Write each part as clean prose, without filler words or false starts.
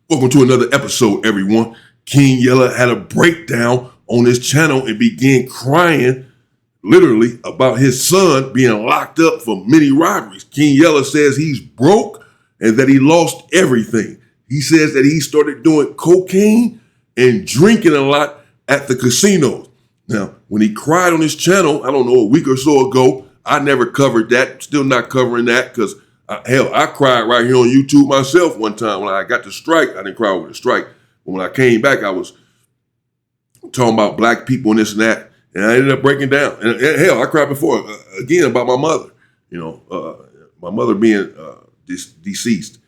Welcome to another episode, everyone. King Yella had a breakdown on his channel and began crying, literally, about his son being locked up for many robberies. King Yella says he's broke and that he lost everything. He says that he started doing cocaine and drinking a lot at the casinos. Now, when he cried on his channel, I don't know, a week or so ago, I never covered that. Still not covering that because I cried right here on YouTube myself one time when I got the strike. I didn't cry over the strike. But when I came back, I was talking about black people and this and that. And I ended up breaking down. And hell, I cried before, again, about my mother. My mother being deceased.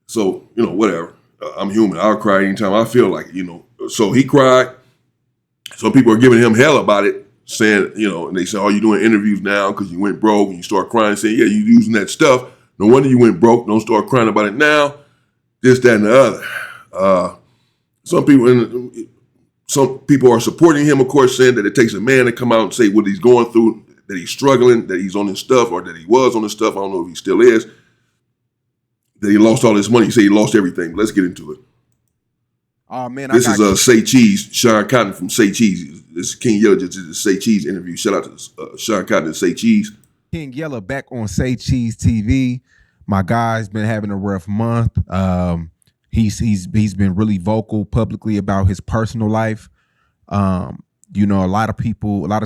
So, whatever. I'm human. I'll cry anytime I feel like it, So he cried. Some people are giving him hell about it, saying, and they say, oh, you're doing interviews now because you went broke, and you start crying, saying, yeah, you're using that stuff. No wonder you went broke. Don't start crying about it now. This, that, and the other. Some people are supporting him, of course, saying that it takes a man to come out and say what he's going through, that he's struggling, that he's on his stuff, or that he was on his stuff. I don't know if he still is. That he lost all his money. He said he lost everything. Let's get into it. Oh man, this is Say Cheese, Sean Cotton from Say Cheese. This is King Yella just did the Say Cheese interview. Shout out to Sean Cotton and Say Cheese. King Yella back on Say Cheese TV. My guy's been having a rough month. He's been really vocal publicly about his personal life. A lot of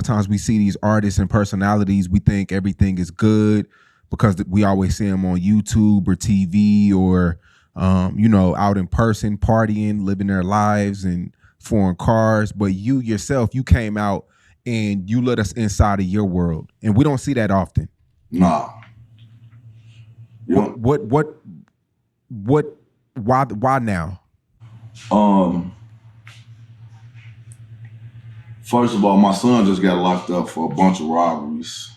times we see these artists and personalities, we think everything is good because we always see them on YouTube or TV or out in person, partying, living their lives in foreign cars. But you yourself, you came out and you let us inside of your world. And we don't see that often. Nah. Why now? First of all, my son just got locked up for a bunch of robberies.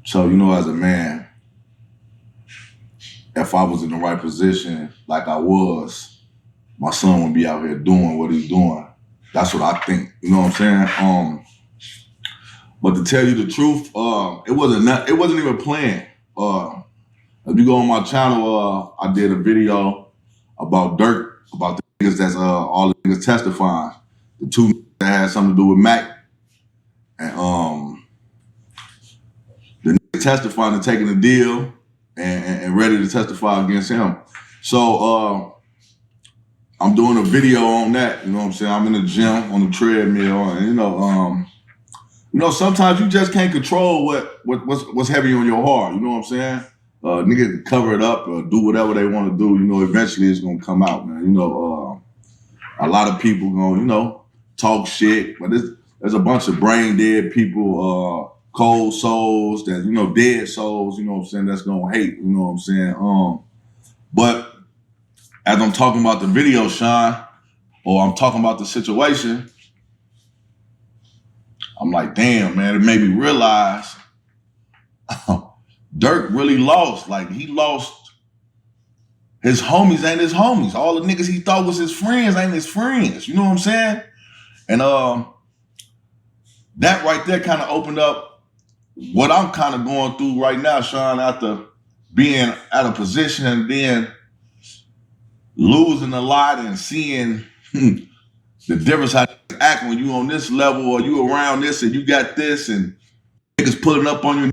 So, as a man, if I was in the right position like I was, my son would be out here doing what he's doing. That's what I think. You know what I'm saying? But to tell you the truth, it wasn't even planned. If you go on my channel, I did a video about Dirk, about the niggas that's all the niggas testifying. The two that had something to do with Mac. And the niggas testifying and taking the deal and ready to testify against him. So I'm doing a video on that, you know what I'm saying? I'm in the gym on the treadmill, and sometimes you just can't control what's heavy on your heart, you know what I'm saying? Niggas can cover it up or do whatever they want to do, eventually it's gonna come out, man. A lot of people gonna, talk shit, but there's a bunch of brain dead people, cold souls, that, dead souls, you know what I'm saying, that's gonna hate, you know what I'm saying? But as I'm talking about the video, Sean, or I'm talking about the situation, I'm like, damn, man, it made me realize Dirk really lost. Like, he lost his homies ain't his homies. All the niggas he thought was his friends ain't his friends. You know what I'm saying? And that right there kind of opened up what I'm kind of going through right now, Sean, after being at a position and then losing a lot and seeing the difference how you act when you on this level or you around this and you got this and niggas pulling up on you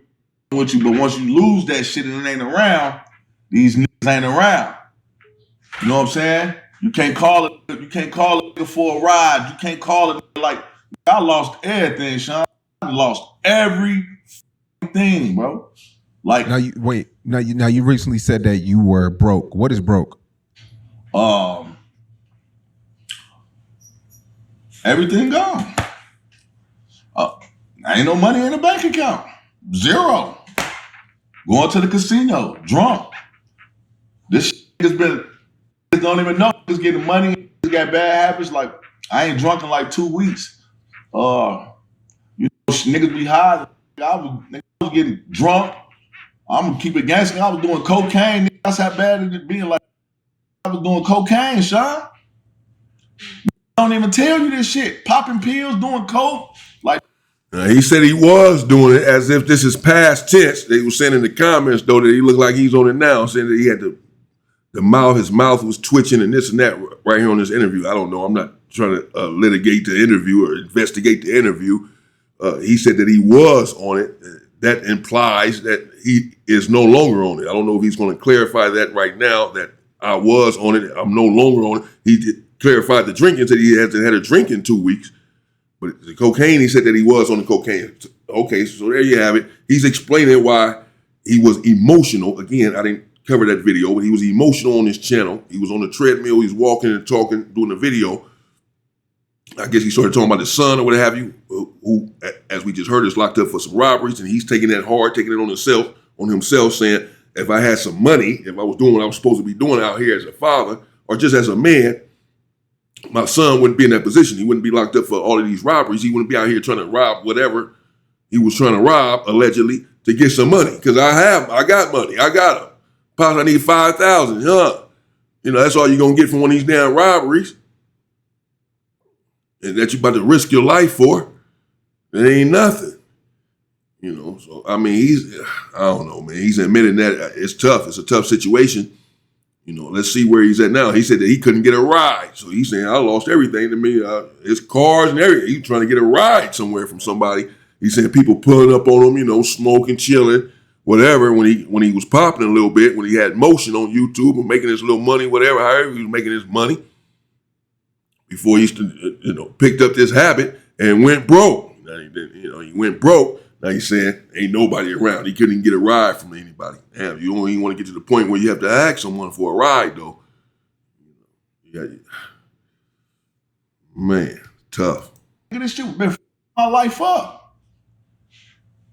with you, but once you lose that shit and it ain't around, these niggas ain't around. You know what I'm saying? You can't call it for a ride. You can't call it like, I lost everything, Sean. I lost everything, bro. Like, now you recently said that you were broke. What is broke? Everything gone. Ain't no money in the bank account. Zero. Going to the casino, drunk. This shit has been, don't even know. Just getting money, got bad habits. Like, I ain't drunk in like 2 weeks. Niggas be high. I was getting drunk. I'm gonna keep it gangster. I was doing cocaine. That's how bad it being. Like, I was doing cocaine, Sean. Don't even tell you this shit. Popping pills, doing coke. Like, he said he was doing it as if this is past tense. They were saying in the comments, though, that he looked like he's on it now, saying that he had to his mouth was twitching and this and that right here on this interview. I don't know. I'm not trying to litigate the interview or investigate the interview. He said that he was on it. That implies that he is no longer on it. I don't know if he's going to clarify that right now, that I was on it. I'm no longer on it. He did clarify the drinking, said he hasn't had a drink in 2 weeks. But the cocaine, he said that he was on the cocaine. Okay, so there you have it. He's explaining why he was emotional. Again, I didn't cover that video, but he was emotional on his channel. He was on the treadmill. He was walking and talking, doing the video. I guess he started talking about his son or what have you, who, as we just heard, is locked up for some robberies, and he's taking that hard, taking it on himself, saying, if I had some money, if I was doing what I was supposed to be doing out here as a father, or just as a man, my son wouldn't be in that position. He wouldn't be locked up for all of these robberies. He wouldn't be out here trying to rob whatever he was trying to rob, allegedly, to get some money. Because I got money. I got them. Pops, I need 5,000, huh? You know, that's all you're going to get from one of these damn robberies. And that you about to risk your life for, it ain't nothing. You know, so, I mean, I don't know, man. He's admitting that it's tough. It's a tough situation. You know, let's see where he's at now. He said that he couldn't get a ride. So he's saying, I lost everything to me, his cars and everything. He's trying to get a ride somewhere from somebody. He's saying people pulling up on him, you know, smoking, chilling, whatever, when he was popping a little bit, when he had motion on YouTube and making his little money, whatever, however he was making his money, before he picked up this habit and went broke. Now he went broke. Now he's saying ain't nobody around. He couldn't even get a ride from anybody. Damn, you don't even want to get to the point where you have to ask someone for a ride, though. Man, tough. This shit been my life up.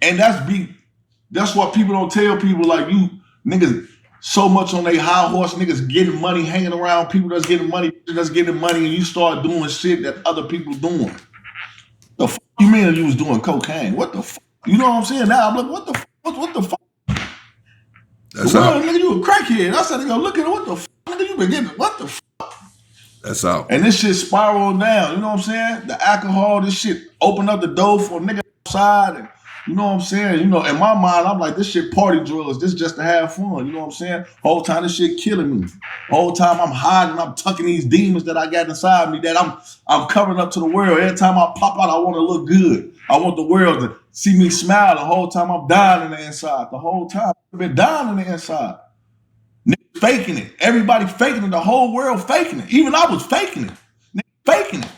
And that's what people don't tell people, like, you niggas so much on their high horse, niggas getting money, hanging around people that's getting money, and you start doing shit that other people doing. The fuck you mean you was doing cocaine? What the fuck? You know what I'm saying? Now I'm like, what the fuck? What the fuck? That's out. Nigga, you a crackhead. I said, nigga, look at it. What the fuck? Nigga, you been getting what the fuck? That's out. And this shit spiraled down. You know what I'm saying? The alcohol, this shit opened up the door for a nigga outside. And you know what I'm saying? You know, in my mind, I'm like, this shit party drugs. This just to have fun. You know what I'm saying? Whole time this shit killing me. Whole time I'm hiding. I'm tucking these demons that I got inside me that I'm covering up to the world. Every time I pop out, I want to look good. I want the world to see me smile. The whole time I'm dying in the inside. The whole time I've been dying in the inside. Niggas faking it. Everybody faking it. The whole world faking it. Even I was faking it. Niggas faking it.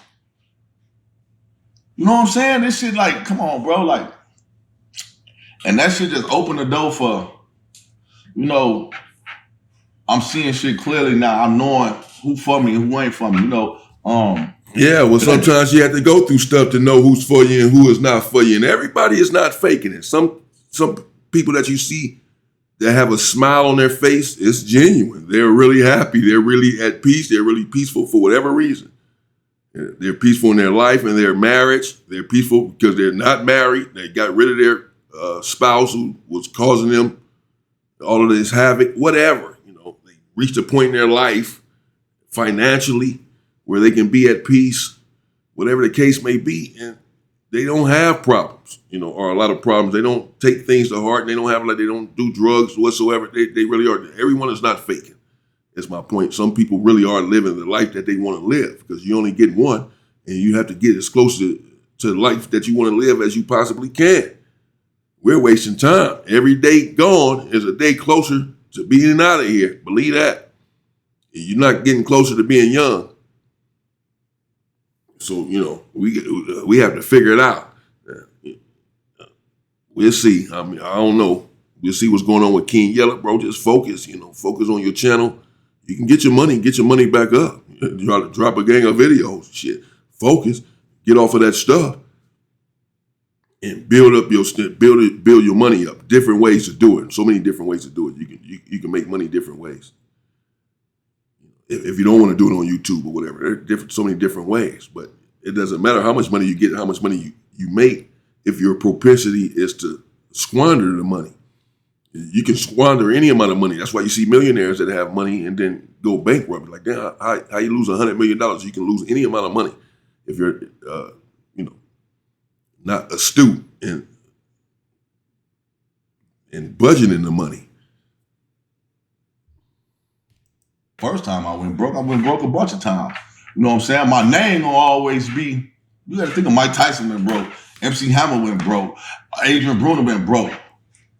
You know what I'm saying? This shit, like, come on, bro. Like, and that shit just opened the door for, you know, I'm seeing shit clearly now. I'm knowing who for me and who ain't for me, you know. Yeah, well, sometimes you have to go through stuff to know who's for you and who is not for you. And everybody is not faking it. Some people that you see that have a smile on their face, it's genuine. They're really happy. They're really at peace. They're really peaceful for whatever reason. They're peaceful in their life and their marriage. They're peaceful because they're not married. They got rid of their spouse who was causing them all of this havoc, whatever. You know, they reached a point in their life financially where they can be at peace, whatever the case may be, and they don't have problems, you know, or a lot of problems. They don't take things to heart, and they don't do drugs whatsoever. They really are. Everyone is not faking. That's my point. Some people really are living the life that they want to live, because you only get one, and you have to get as close to life that you want to live as you possibly can. We're wasting time. Every day gone is a day closer to being out of here. Believe that. You're not getting closer to being young. So, you know, we have to figure it out. We'll see. I mean, I don't know. We'll see what's going on with King Yella, bro. Just focus, you know, focus on your channel. You can get your money back up. You ought to drop a gang of videos. Shit. Focus. Get off of that stuff. And build your money up. Different ways to do it. So many different ways to do it. You can make money different ways. If you don't want to do it on YouTube or whatever, there are so many different ways. But it doesn't matter how much money you get, how much money you make, if your propensity is to squander the money. You can squander any amount of money. That's why you see millionaires that have money and then go bankrupt. Like, damn, how you lose $100 million? You can lose any amount of money if you're, not astute in budgeting the money. First time I went broke a bunch of times. You know what I'm saying? My name gonna always be, you gotta think of Mike Tyson went broke, MC Hammer went broke, Adrian Bruner went broke.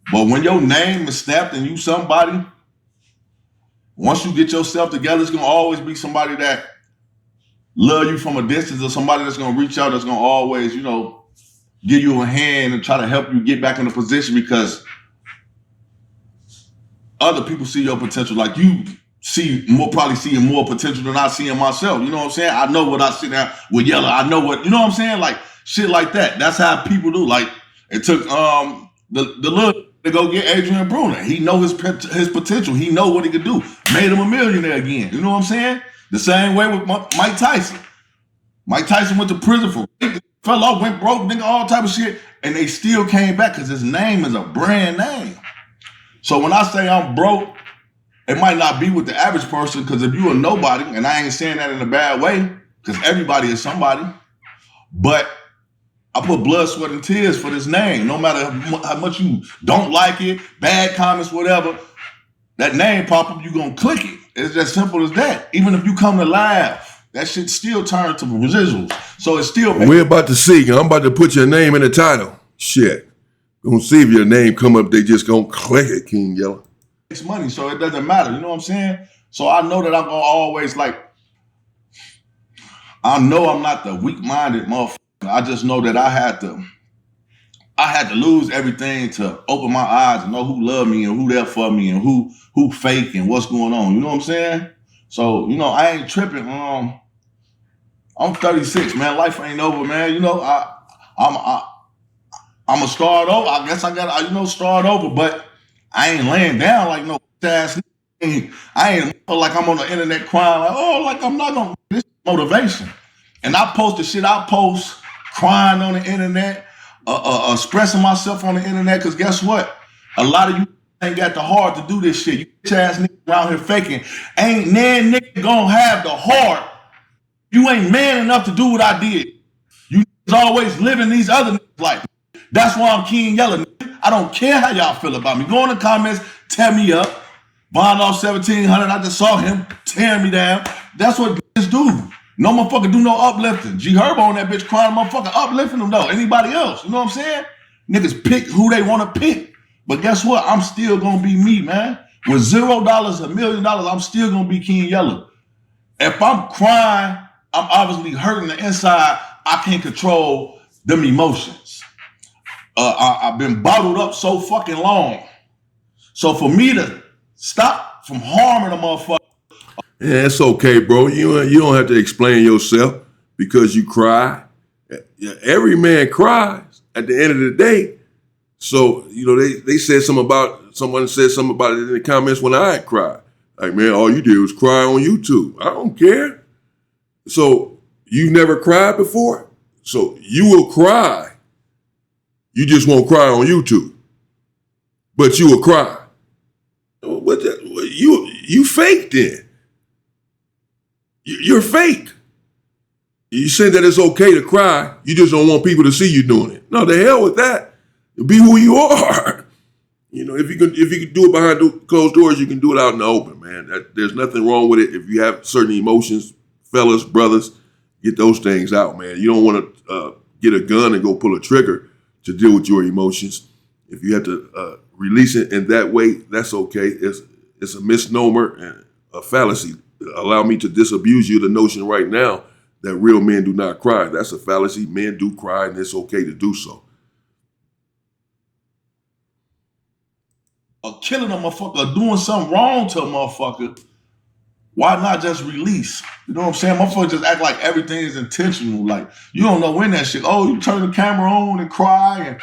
But when your name is snapped and you somebody, once you get yourself together, it's gonna always be somebody that love you from a distance, or somebody that's gonna reach out, that's gonna always, give you a hand and try to help you get back in a position, because other people see your potential. Like you probably seeing more potential than I see in myself. You know what I'm saying? I know what I see now with Yella. I know what, you know what I'm saying? Like shit like that. That's how people do. Like it took the little to go get Adrian Bruner. He know his potential. He know what he could do. Made him a millionaire again. You know what I'm saying? The same way with Mike Tyson. Mike Tyson went to prison for fell off, went broke, nigga, all type of shit, and they still came back because his name is a brand name. So when I say I'm broke, it might not be with the average person, because if you a nobody, and I ain't saying that in a bad way, because everybody is somebody, but I put blood, sweat, and tears for this name. No matter how much you don't like it, bad comments, whatever, that name pop up, you gonna click it. It's as simple as that. Even if you come to laugh, that shit still turns to residuals. So it's still. We're about to see. I'm about to put your name in the title. Shit. Gonna see if your name come up. They just gonna click it, King Yella. It's money, so it doesn't matter. You know what I'm saying? So I know that I'm gonna always I know I'm not the weak-minded motherfucker. I just know that I had to lose everything to open my eyes and know who love me and who there for me and who fake and what's going on. You know what I'm saying? So, I ain't tripping. I'm 36, man. Life ain't over, man. I'm gonna start over. I guess I gotta, start over, but I ain't laying down like no ass. I ain't like I'm on the internet crying like I'm not gonna. This is motivation, and I post the shit I post, crying on the internet, expressing myself on the internet. Cause guess what? A lot of you ain't got the heart to do this shit. You bitch ass niggas around here faking. Ain't nan nigga gonna have the heart. You ain't man enough to do what I did. You always living these other niggas' life. That's why I'm King Yella. I don't care how y'all feel about me. Go in the comments, tear me up. Bond off 1700. I just saw him tearing me down. That's what bitches do. No motherfucker do no uplifting. G Herbo on that bitch crying, motherfucker uplifting them though. Anybody else? You know what I'm saying? Niggas pick who they want to pick. But guess what? I'm still gonna be me, man. With $0, $1 million, I'm still gonna be King Yella. If I'm crying, I'm obviously hurting the inside. I can't control them emotions. I've been bottled up so fucking long. So for me to stop from harming a motherfucker. Yeah, it's okay, bro. You don't have to explain yourself because you cry. Every man cries at the end of the day. So, they said someone said something about it in the comments when I cried. Like, man, all you did was cry on YouTube. I don't care. So you've never cried before? So you will cry. You just won't cry on YouTube. But you will cry. You fake then. You're fake. You say that it's okay to cry. You just don't want people to see you doing it. No, the hell with that. Be who you are. If you can do it behind closed doors, you can do it out in the open, man. There's nothing wrong with it. If you have certain emotions, fellas, brothers, get those things out, man. You don't want to get a gun and go pull a trigger to deal with your emotions. If you have to release it in that way, that's okay. It's a misnomer and a fallacy. Allow me to disabuse you of the notion right now that real men do not cry. That's a fallacy. Men do cry, and it's okay to do so. Or killing a motherfucker, or doing something wrong to a motherfucker, why not just release? You know what I'm saying? Motherfuckers just act like everything is intentional. Like, you don't know when that shit, you turn the camera on and cry, and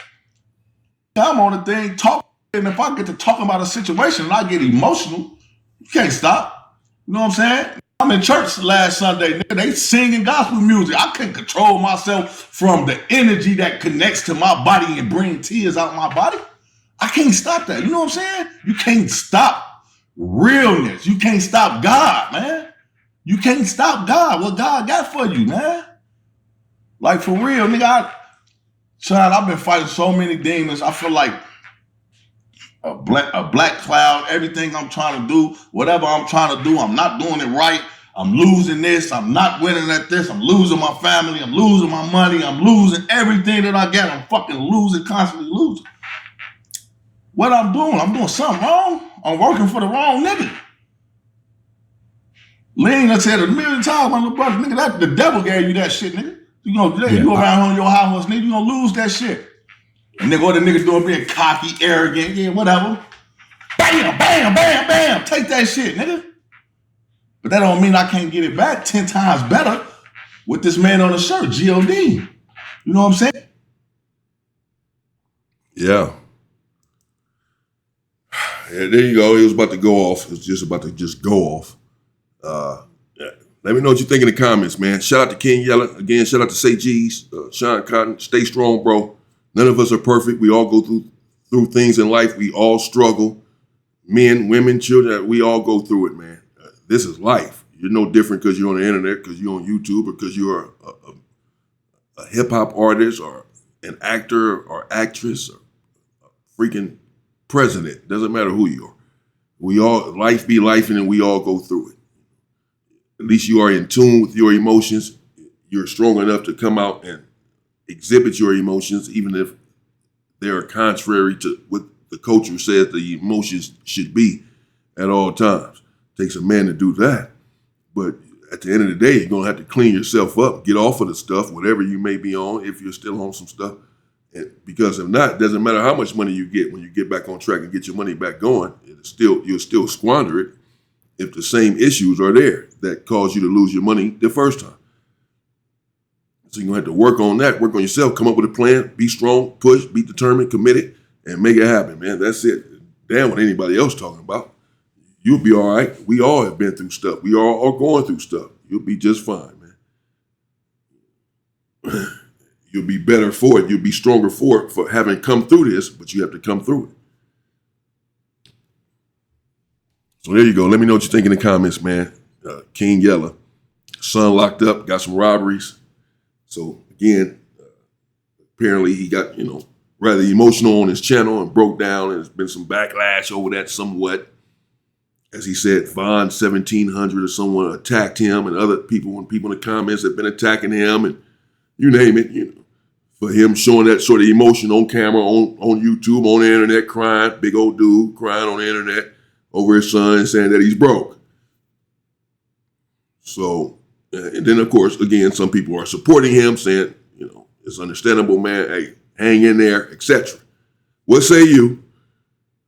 I'm on the thing, talking, and if I get to talking about a situation and I get emotional, you can't stop. You know what I'm saying? I'm in church last Sunday, nigga. They singing gospel music. I couldn't control myself from the energy that connects to my body and bring tears out my body. I can't stop that. You know what I'm saying? You can't stop realness. You can't stop God, man. You can't stop God. What God got for you, man. Like, for real, nigga. I've been fighting so many demons. I feel like a black cloud. Everything I'm trying to do, whatever I'm trying to do, I'm not doing it right. I'm losing this. I'm not winning at this. I'm losing my family. I'm losing my money. I'm losing everything that I get. I'm fucking losing, constantly losing. What I'm doing something wrong. I'm working for the wrong nigga. Lean done said a million times, my little brother, nigga, that the devil gave you that shit, nigga. You go around on your house, nigga, you gonna lose that shit. And nigga, what the nigga doing being cocky, arrogant, yeah, whatever. Bam, bam, bam, bam. Take that shit, nigga. But that don't mean I can't get it back 10 times better with this man on the shirt, G-O-D. You know what I'm saying? Yeah. Yeah, there you go. It was about to go off. It's just about to go off. Yeah. Let me know what you think in the comments, man. Shout out to King Yella. Again, shout out to Say G's, Sean Cotton. Stay strong, bro. None of us are perfect. We all go through things in life. We all struggle. Men, women, children, we all go through it, man. This is life. You're no different because you're on the internet, because you're on YouTube, or because you're a hip-hop artist or an actor or actress or a freaking president. Doesn't matter who you are. We all, life be life, and we all go through it. At least you are in tune with your emotions. You're strong enough to come out and exhibit your emotions, even if they are contrary to what the culture says the emotions should be at all times. It takes a man to do that. But at the end of the day, you're going to have to clean yourself up, get off of the stuff, whatever you may be on, if you're still on some stuff. And because if not, it doesn't matter how much money you get when you get back on track and get your money back going, you'll still squander it if the same issues are there that caused you to lose your money the first time. So you're going to have to work on that, work on yourself, come up with a plan, be strong, push, be determined, committed, and make it happen, man. That's it. Damn what anybody else talking about. You'll be all right. We all have been through stuff. We all are going through stuff. You'll be just fine, man. You'll be better for it. You'll be stronger for it, for having come through this, but you have to come through it. So there you go. Let me know what you think in the comments, man. King Yella, son locked up, got some robberies. So again, apparently he got, rather emotional on his channel and broke down, and there's been some backlash over that somewhat. As he said, Vaughn 1700 or someone attacked him, and other people, when people in the comments have been attacking him, and you name it, for him showing that sort of emotion on camera, on YouTube, on the internet, crying, big old dude crying on the internet over his son, saying that he's broke. So, and then of course, again, some people are supporting him, saying, it's understandable, man, hey, hang in there, etc. What say you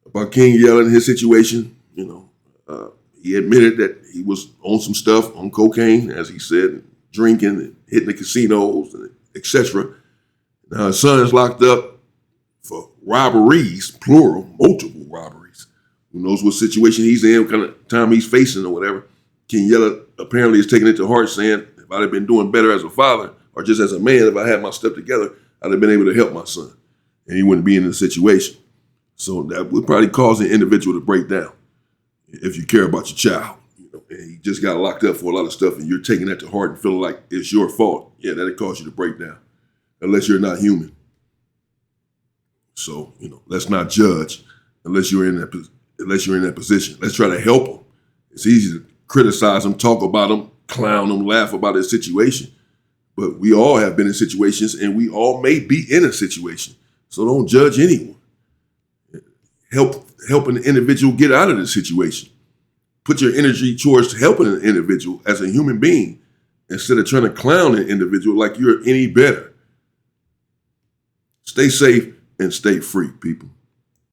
about King Yella and his situation? He admitted that he was on some stuff, on cocaine, as he said, drinking and hitting the casinos, etc. Now his son is locked up for robberies, plural, multiple robberies. Who knows what situation he's in, what kind of time he's facing or whatever. King Yella apparently is taking it to heart, saying, if I'd have been doing better as a father or just as a man, if I had my stuff together, I'd have been able to help my son and he wouldn't be in the situation. So that would probably cause an individual to break down if you care about your child. And he just got locked up for a lot of stuff and you're taking that to heart and feeling like it's your fault. Yeah, that'll cause you to break down unless you're not human. So, let's not judge unless you're in that position. Let's try to help him. It's easy to criticize him, talk about him, clown him, laugh about his situation. But we all have been in situations and we all may be in a situation. So don't judge anyone. Helping the individual get out of the situation. Put your energy towards helping an individual as a human being instead of trying to clown an individual like you're any better. Stay safe and stay free, people.